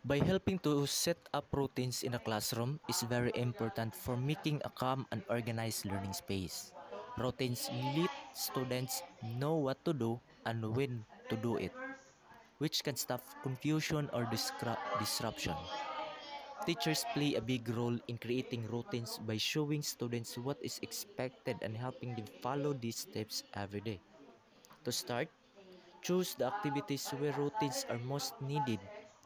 By helping to set up routines in a classroom is very important for making a calm and organized learning space. Routines let students know what to do and when to do it, which can stop confusion or disruption. Teachers play a big role in creating routines by showing students what is expected and helping them follow these steps every day. To start, choose the activities where routines are most needed,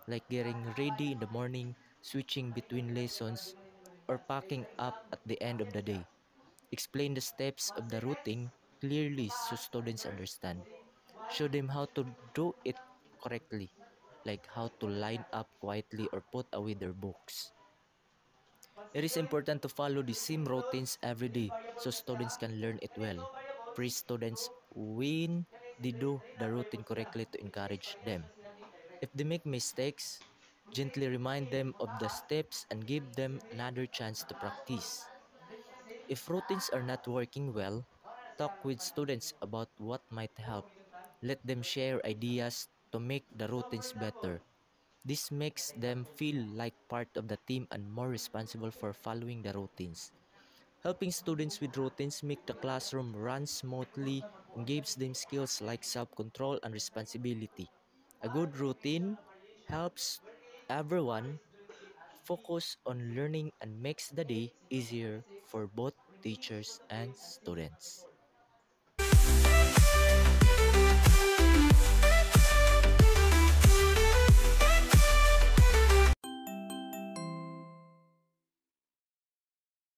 like getting ready in the morning, switching between lessons, or packing up at the end of the day. Explain the steps of the routine clearly so students understand. Show them how to do it correctly, like how to line up quietly or put away their books. It is important to follow the same routines every day so students can learn it well. Praise students when they do the routine correctly to encourage them. If they make mistakes, gently remind them of the steps and give them another chance to practice. If routines are not working well, talk with students about what might help. Let them share ideas to make the routines better. This makes them feel like part of the team and more responsible for following the routines. Helping students with routines make the classroom run smoothly and gives them skills like self-control and responsibility. A good routine helps everyone focus on learning and makes the day easier for both teachers and students.